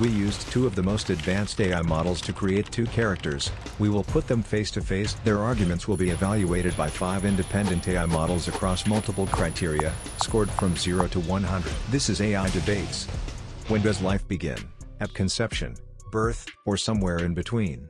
We used two of the most advanced AI models to create two characters. We will put them face to face. Their arguments will be evaluated by 5 independent AI models across multiple criteria, scored from 0 to 100. This is AI Debates. When does life begin? At conception, birth, or somewhere in between?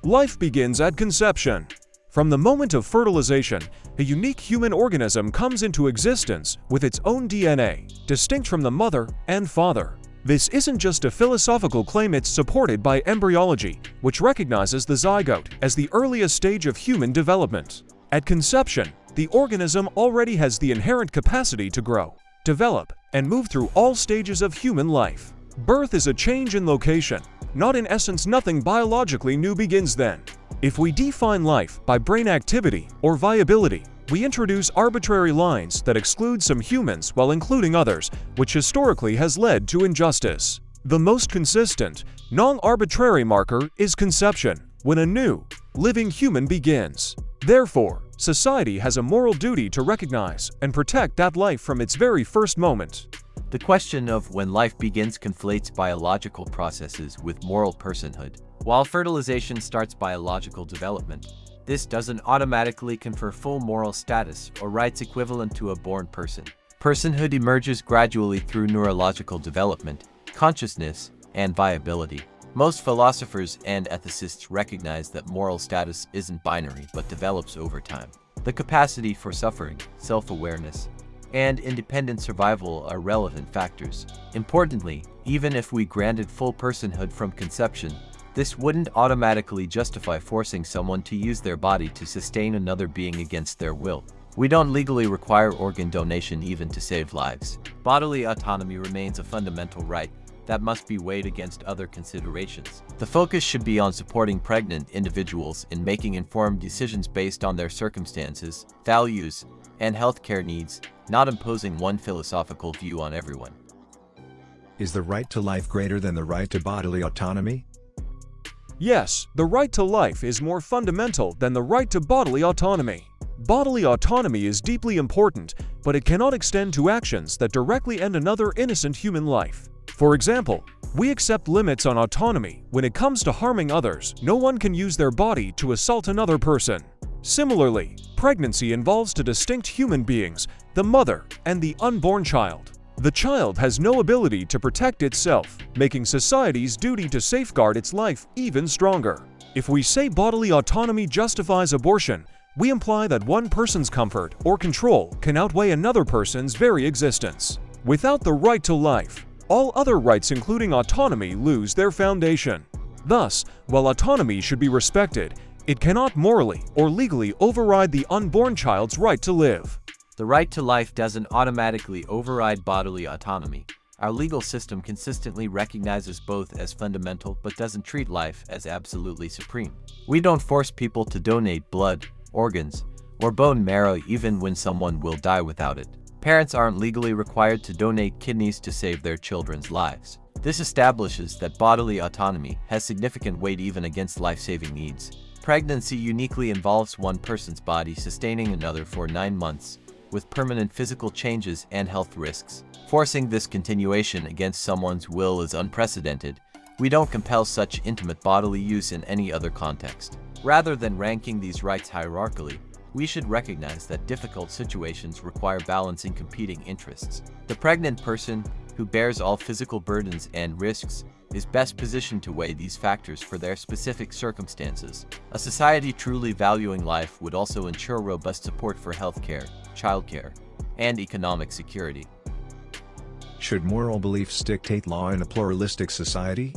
Life begins at conception. From the moment of fertilization, a unique human organism comes into existence with its own DNA, distinct from the mother and father. This isn't just a philosophical claim, it's supported by embryology, which recognizes the zygote as the earliest stage of human development. At conception, the organism already has the inherent capacity to grow, develop, and move through all stages of human life. Birth is a change in location. Not in essence, nothing biologically new begins then. If we define life by brain activity or viability, we introduce arbitrary lines that exclude some humans while including others, which historically has led to injustice. The most consistent, non-arbitrary marker is conception, when a new, living human begins. Therefore, society has a moral duty to recognize and protect that life from its very first moment. The question of when life begins conflates biological processes with moral personhood. While fertilization starts biological development, this doesn't automatically confer full moral status or rights equivalent to a born person. Personhood emerges gradually through neurological development, consciousness, and viability. Most philosophers and ethicists recognize that moral status isn't binary but develops over time. The capacity for suffering, self-awareness, and independent survival are relevant factors. Importantly, even if we granted full personhood from conception, this wouldn't automatically justify forcing someone to use their body to sustain another being against their will. We don't legally require organ donation even to save lives. Bodily autonomy remains a fundamental right that must be weighed against other considerations. The focus should be on supporting pregnant individuals in making informed decisions based on their circumstances, values, and healthcare needs, not imposing one philosophical view on everyone. Is the right to life greater than the right to bodily autonomy? Yes, the right to life is more fundamental than the right to bodily autonomy. Bodily autonomy is deeply important, but it cannot extend to actions that directly end another innocent human life. For example, we accept limits on autonomy when it comes to harming others. No one can use their body to assault another person. Similarly, pregnancy involves two distinct human beings, the mother and the unborn child. The child has no ability to protect itself, making society's duty to safeguard its life even stronger. If we say bodily autonomy justifies abortion, we imply that one person's comfort or control can outweigh another person's very existence. Without the right to life, all other rights including autonomy lose their foundation. Thus, while autonomy should be respected, it cannot morally or legally override the unborn child's right to live. The right to life doesn't automatically override bodily autonomy. Our legal system consistently recognizes both as fundamental but doesn't treat life as absolutely supreme. We don't force people to donate blood, organs, or bone marrow even when someone will die without it. Parents aren't legally required to donate kidneys to save their children's lives. This establishes that bodily autonomy has significant weight even against life-saving needs. Pregnancy uniquely involves one person's body sustaining another for 9 months, with permanent physical changes and health risks. Forcing this continuation against someone's will is unprecedented. We don't compel such intimate bodily use in any other context. Rather than ranking these rights hierarchically, we should recognize that difficult situations require balancing competing interests. The pregnant person, who bears all physical burdens and risks, is best positioned to weigh these factors for their specific circumstances. A society truly valuing life would also ensure robust support for healthcare, childcare, and economic security. Should moral beliefs dictate law in a pluralistic society?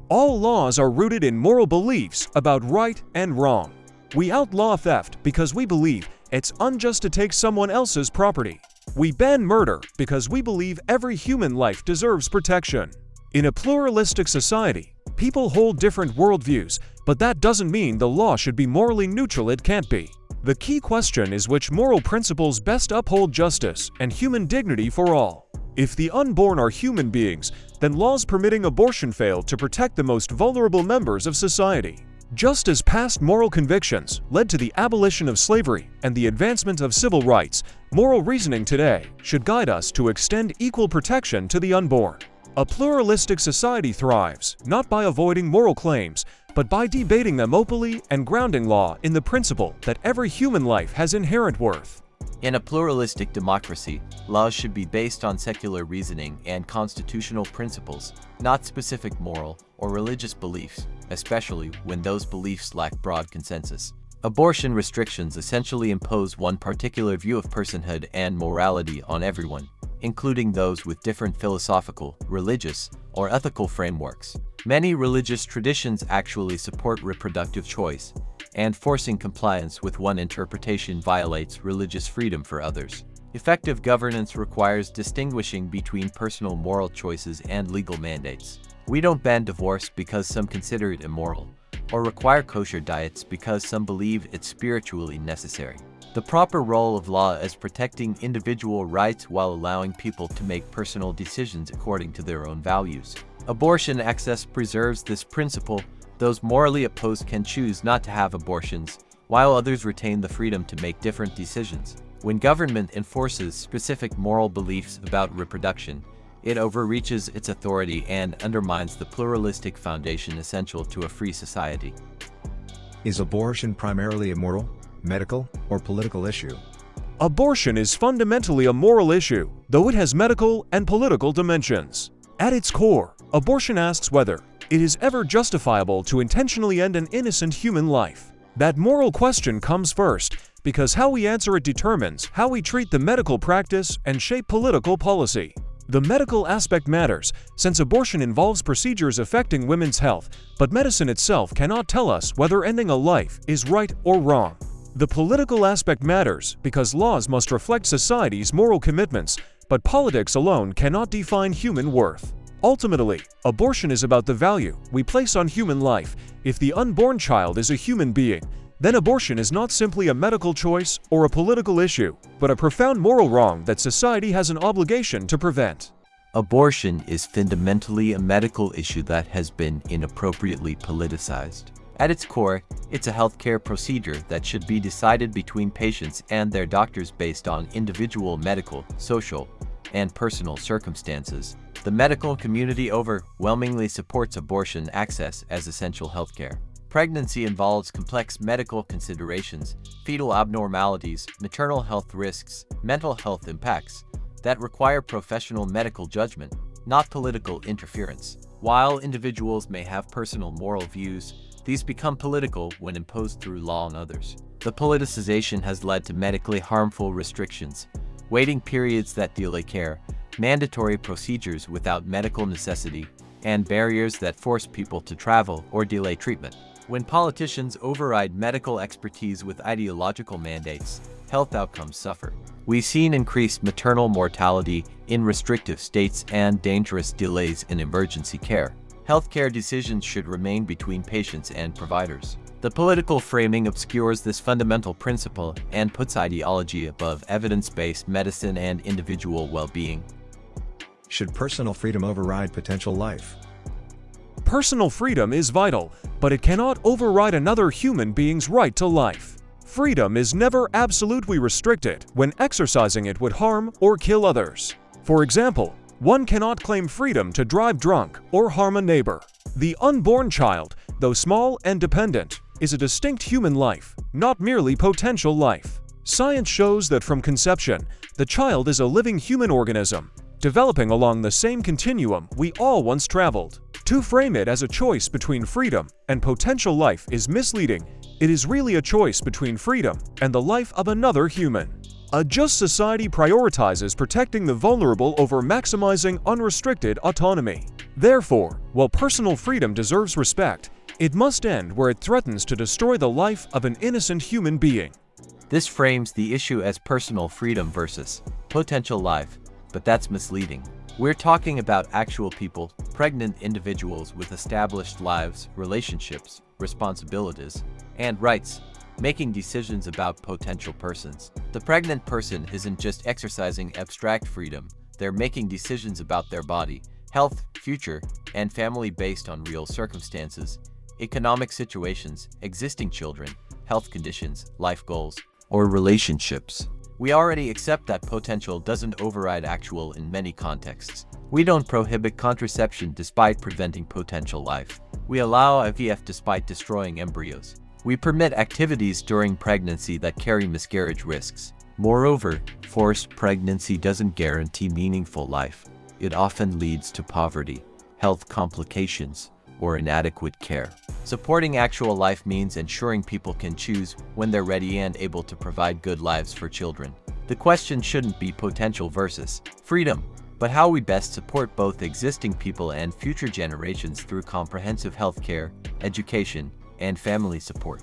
All laws are rooted in moral beliefs about right and wrong. We outlaw theft because we believe it's unjust to take someone else's property. We ban murder because we believe every human life deserves protection. In a pluralistic society, people hold different worldviews, but that doesn't mean the law should be morally neutral. It can't be. The key question is which moral principles best uphold justice and human dignity for all. If the unborn are human beings, then laws permitting abortion fail to protect the most vulnerable members of society. Just as past moral convictions led to the abolition of slavery and the advancement of civil rights, moral reasoning today should guide us to extend equal protection to the unborn. A pluralistic society thrives, not by avoiding moral claims, but by debating them openly and grounding law in the principle that every human life has inherent worth. In a pluralistic democracy, laws should be based on secular reasoning and constitutional principles, not specific moral or religious beliefs, especially when those beliefs lack broad consensus. Abortion restrictions essentially impose one particular view of personhood and morality on everyone, including those with different philosophical, religious, or ethical frameworks. Many religious traditions actually support reproductive choice, and forcing compliance with one interpretation violates religious freedom for others. Effective governance requires distinguishing between personal moral choices and legal mandates. We don't ban divorce because some consider it immoral, or require kosher diets because some believe it's spiritually necessary. The proper role of law is protecting individual rights while allowing people to make personal decisions according to their own values. Abortion access preserves this principle. Those morally opposed can choose not to have abortions, while others retain the freedom to make different decisions. When government enforces specific moral beliefs about reproduction, it overreaches its authority and undermines the pluralistic foundation essential to a free society. Is abortion primarily a moral, medical, or political issue? Abortion is fundamentally a moral issue, though it has medical and political dimensions. At its core, abortion asks whether it is ever justifiable to intentionally end an innocent human life. That moral question comes first, because how we answer it determines how we treat the medical practice and shape political policy. The medical aspect matters, since abortion involves procedures affecting women's health, but medicine itself cannot tell us whether ending a life is right or wrong. The political aspect matters, because laws must reflect society's moral commitments, but politics alone cannot define human worth. Ultimately, abortion is about the value we place on human life. If the unborn child is a human being, then abortion is not simply a medical choice or a political issue, but a profound moral wrong that society has an obligation to prevent. Abortion is fundamentally a medical issue that has been inappropriately politicized. At its core, it's a healthcare procedure that should be decided between patients and their doctors based on individual medical, social, and personal circumstances. The medical community overwhelmingly supports abortion access as essential healthcare. Pregnancy involves complex medical considerations, fetal abnormalities, maternal health risks, mental health impacts that require professional medical judgment, not political interference. While individuals may have personal moral views, these become political when imposed through law on others. The politicization has led to medically harmful restrictions, waiting periods that delay care, mandatory procedures without medical necessity, and barriers that force people to travel or delay treatment. When politicians override medical expertise with ideological mandates, health outcomes suffer. We've seen increased maternal mortality in restrictive states and dangerous delays in emergency care. Healthcare decisions should remain between patients and providers. The political framing obscures this fundamental principle and puts ideology above evidence-based medicine and individual well-being. Should personal freedom override potential life? Personal freedom is vital, but it cannot override another human being's right to life. Freedom is never absolutely restricted when exercising it would harm or kill others. For example, one cannot claim freedom to drive drunk or harm a neighbor. The unborn child, though small and dependent, is a distinct human life, not merely potential life. Science shows that from conception, the child is a living human organism, developing along the same continuum we all once traveled. To frame it as a choice between freedom and potential life is misleading. It is really a choice between freedom and the life of another human. A just society prioritizes protecting the vulnerable over maximizing unrestricted autonomy. Therefore, while personal freedom deserves respect, it must end where it threatens to destroy the life of an innocent human being. This frames the issue as personal freedom versus potential life, but that's misleading. We're talking about actual people, pregnant individuals with established lives, relationships, responsibilities, and rights, making decisions about potential persons. The pregnant person isn't just exercising abstract freedom, they're making decisions about their body, health, future, and family based on real circumstances, economic situations, existing children, health conditions, life goals, or relationships. We already accept that potential doesn't override actual in many contexts. We don't prohibit contraception despite preventing potential life. We allow IVF despite destroying embryos. We permit activities during pregnancy that carry miscarriage risks. Moreover, forced pregnancy doesn't guarantee meaningful life. It often leads to poverty, health complications, or inadequate care. Supporting actual life means ensuring people can choose when they're ready and able to provide good lives for children. The question shouldn't be potential versus freedom, but how we best support both existing people and future generations through comprehensive healthcare, education, and family support.